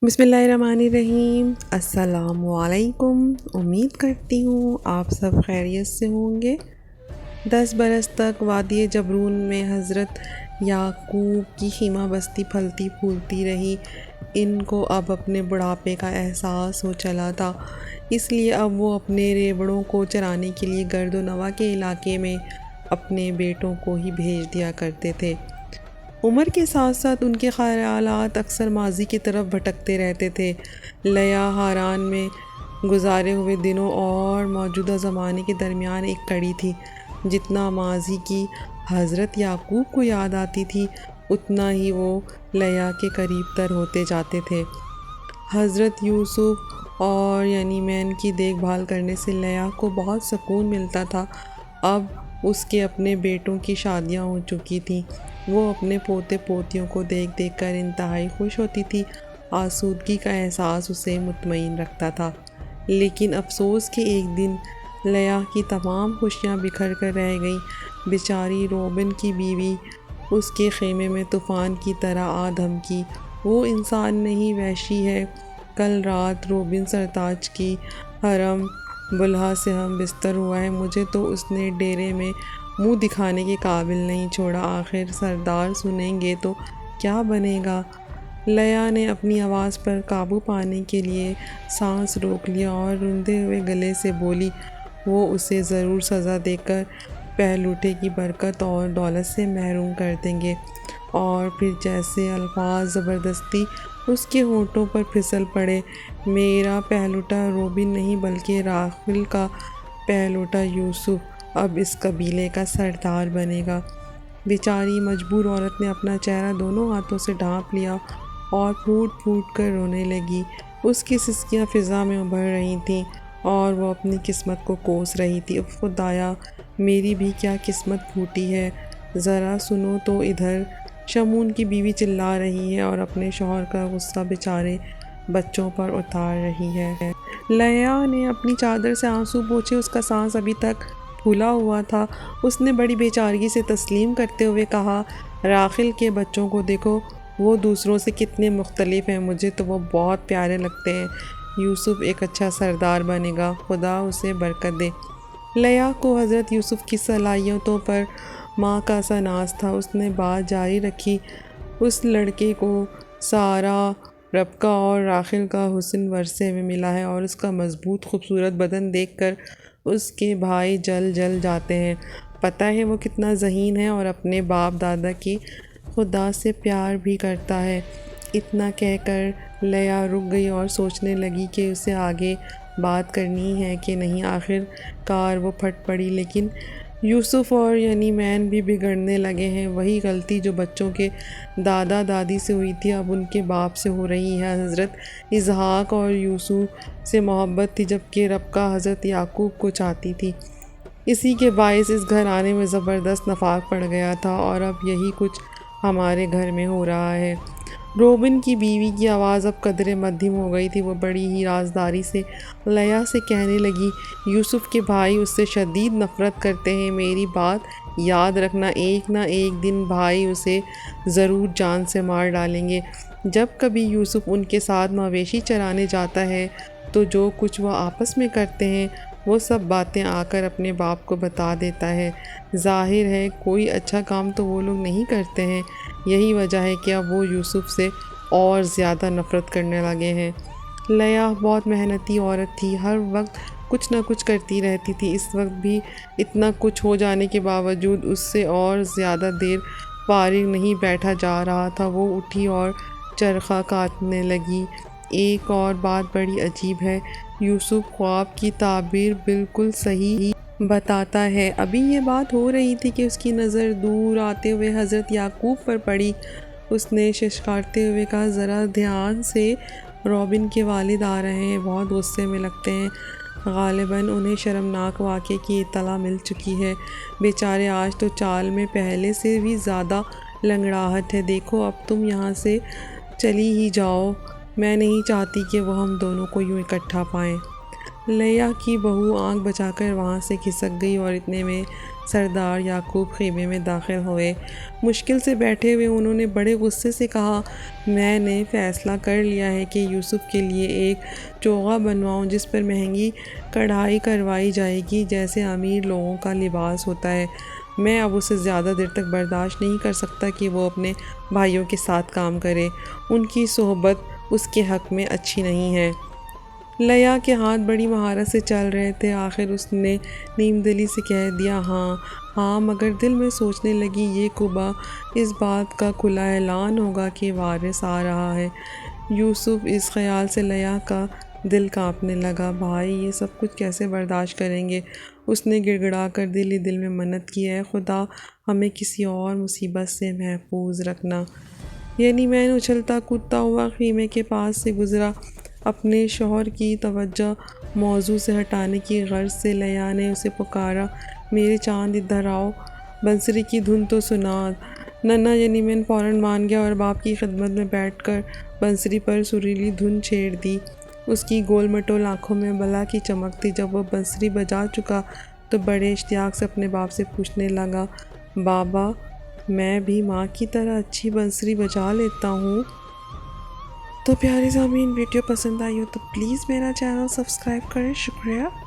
بسم اللہ الرحمن الرحیم۔ السلام علیکم۔ امید کرتی ہوں آپ سب خیریت سے ہوں گے۔ 10 برس تک وادی جبرون میں حضرت یعقوب کی خیمہ بستی پھلتی پھولتی رہی۔ ان کو اب اپنے بڑھاپے کا احساس ہو چلا تھا، اس لیے اب وہ اپنے ریوڑوں کو چرانے کے لیے گرد و نواح کے علاقے میں اپنے بیٹوں کو ہی بھیج دیا کرتے تھے۔ عمر کے ساتھ ساتھ ان کے خیالات اکثر ماضی کی طرف بھٹکتے رہتے تھے۔ لیا ہاران میں گزارے ہوئے دنوں اور موجودہ زمانے کے درمیان ایک کڑی تھی۔ جتنا ماضی کی حضرت یعقوب کو یاد آتی تھی، اتنا ہی وہ لیا کے قریب تر ہوتے جاتے تھے۔ حضرت یوسف اور یعنی کی دیکھ بھال کرنے سے لیا کو بہت سکون ملتا تھا۔ اب اس کے اپنے بیٹوں کی شادیاں ہو چکی تھیں۔ وہ اپنے پوتے پوتیوں کو دیکھ دیکھ کر انتہائی خوش ہوتی تھی۔ آسودگی کا احساس اسے مطمئن رکھتا تھا، لیکن افسوس کہ ایک دن لیا کی تمام خوشیاں بکھر کر رہ گئیں۔ بیچاری روبن کی بیوی اس کے خیمے میں طوفان کی طرح آ دھمکی۔ وہ انسان نہیں، وحشی ہے۔ کل رات روبن سرتاج کی حرم بلہا سے ہم بستر ہوا ہے۔ مجھے تو اس نے ڈیرے میں منہ دکھانے کے قابل نہیں چھوڑا۔ آخر سردار سنیں گے تو کیا بنے گا؟ لیا نے اپنی آواز پر قابو پانے کے لیے سانس روک لیا اور روندے ہوئے گلے سے بولی، وہ اسے ضرور سزا دے کر پہلوٹے کی برکت اور دولت سے محروم کر دیں گے۔ اور پھر جیسے الفاظ زبردستی اس کے ہونٹوں پر پھسل پڑے، میرا پہلوٹا روبن نہیں بلکہ راخیل کا پہلوٹا یوسف اب اس قبیلے کا سردار بنے گا۔ بیچاری مجبور عورت نے اپنا چہرہ دونوں ہاتھوں سے ڈھانپ لیا اور پھوٹ پھوٹ کر رونے لگی۔ اس کی سسکیاں فضا میں ابھر رہی تھیں اور وہ اپنی قسمت کو کوس رہی تھی۔ اف خدایا، میری بھی کیا قسمت پھوٹی ہے، ذرا سنو تو ادھر۔ شمعون کی بیوی چلا رہی ہے اور اپنے شوہر کا غصہ بیچارے بچوں پر اتار رہی ہے۔ لیا نے اپنی چادر سے آنسو پوچھے، اس کا سانس ابھی تک پھولا ہوا تھا۔ اس نے بڑی بے چارگی سے تسلیم کرتے ہوئے کہا، راخیل کے بچوں کو دیکھو، وہ دوسروں سے کتنے مختلف ہیں، مجھے تو وہ بہت پیارے لگتے ہیں۔ یوسف ایک اچھا سردار بنے گا، خدا اسے برکت دے۔ لیا کو حضرت یوسف کی صلاحیتوں پر ماں کا سا ناز تھا۔ اس نے بات جاری رکھی، اس لڑکے کو سارا، ربکہ اور راخیل کا حسن ورثے میں ملا ہے اور اس کا مضبوط خوبصورت بدن دیکھ کر اس کے بھائی جل جل جاتے ہیں۔ پتہ ہے وہ کتنا ذہین ہے اور اپنے باپ دادا کی خدا سے پیار بھی کرتا ہے۔ اتنا کہہ کر لیا رک گئی اور سوچنے لگی کہ اسے آگے بات کرنی ہے کہ نہیں۔ آخر کار وہ پھٹ پڑی، لیکن یوسف اور مین بھی بگڑنے لگے ہیں۔ وہی غلطی جو بچوں کے دادا دادی سے ہوئی تھی اب ان کے باپ سے ہو رہی ہے۔ حضرت اسحاق اور یوسف سے محبت تھی، جبکہ ربکہ حضرت یعقوب کو چاہتی تھی۔ اسی کے باعث اس گھرانے میں زبردست نفاق پڑ گیا تھا اور اب یہی کچھ ہمارے گھر میں ہو رہا ہے۔ روبن کی بیوی کی آواز اب قدرے مدھم ہو گئی تھی۔ وہ بڑی ہی رازداری سے لیا سے کہنے لگی، یوسف کے بھائی اس سے شدید نفرت کرتے ہیں۔ میری بات یاد رکھنا، ایک نہ ایک دن بھائی اسے ضرور جان سے مار ڈالیں گے۔ جب کبھی یوسف ان کے ساتھ مویشی چرانے جاتا ہے تو جو کچھ وہ آپس میں کرتے ہیں وہ سب باتیں آ کر اپنے باپ کو بتا دیتا ہے۔ ظاہر ہے کوئی اچھا کام تو وہ لوگ نہیں کرتے ہیں، یہی وجہ ہے کہ اب وہ یوسف سے اور زیادہ نفرت کرنے لگے ہیں۔ لیا بہت محنتی عورت تھی، ہر وقت کچھ نہ کچھ کرتی رہتی تھی۔ اس وقت بھی اتنا کچھ ہو جانے کے باوجود اس سے اور زیادہ دیر فارغ نہیں بیٹھا جا رہا تھا۔ وہ اٹھی اور چرخہ کاٹنے لگی۔ ایک اور بات بڑی عجیب ہے، یوسف خواب کی تعبیر بالکل صحیح بتاتا ہے۔ ابھی یہ بات ہو رہی تھی کہ اس کی نظر دور آتے ہوئے حضرت یعقوب پر پڑی۔ اس نے ششکارتے ہوئے کہا، ذرا دھیان سے، روبن کے والد آ رہے ہیں، بہت غصے میں لگتے ہیں۔ غالباً انہیں شرمناک واقعے کی اطلاع مل چکی ہے۔ بیچارے آج تو چال میں پہلے سے بھی زیادہ لنگڑاہٹ ہے۔ دیکھو اب تم یہاں سے چلی ہی جاؤ، میں نہیں چاہتی کہ وہ ہم دونوں کو یوں اکٹھا پائیں۔ لیا کی بہو آنکھ بچا کر وہاں سے کھسک گئی اور اتنے میں سردار یعقوب خیمے میں داخل ہوئے۔ مشکل سے بیٹھے ہوئے انہوں نے بڑے غصے سے کہا، میں نے فیصلہ کر لیا ہے کہ یوسف کے لیے ایک چوغا بنواؤں جس پر مہنگی کڑھائی کروائی جائے گی جیسے امیر لوگوں کا لباس ہوتا ہے۔ میں اب اسے زیادہ دیر تک برداشت نہیں کر سکتا کہ وہ اپنے بھائیوں کے ساتھ کام کرے۔ ان کی صحبت اس کے حق میں اچھی نہیں ہے۔ لیا کے ہاتھ بڑی مہارت سے چل رہے تھے۔ آخر اس نے نیم دلی سے کہہ دیا، ہاں، مگر دل میں سوچنے لگی، یہ صبح اس بات کا کھلا اعلان ہوگا کہ وارث آ رہا ہے۔ یوسف اس خیال سے لیا کا دل کانپنے لگا۔ بھائی یہ سب کچھ کیسے برداشت کریں گے؟ اس نے گڑ گڑا کر دل ہی دل میں منت کی، اے خدا ہمیں کسی اور مصیبت سے محفوظ رکھنا۔ یعنی اچھلتا کودتا ہوا خیمے کے پاس سے گزرا۔ اپنے شوہر کی توجہ موضوع سے ہٹانے کی غرض سے لیا نے اسے پکارا، میرے چاند ادھر آؤ، بنسری کی دھن تو سنا۔ ننھا یعنی فوراً مان گیا اور باپ کی خدمت میں بیٹھ کر بنسری پر سریلی دھن چھیڑ دی۔ اس کی گول مٹول آنکھوں میں بلا کی چمک تھی۔ جب وہ بنسری بجا چکا تو بڑے اشتیاق سے اپنے باپ سے پوچھنے لگا، بابا میں بھی ماں کی طرح اچھی بنسری بجا لیتا ہوں؟ تو پیارے سامعین، ویڈیو پسند آئی ہو تو پلیز میرا چینل سبسکرائب کریں۔ شکریہ۔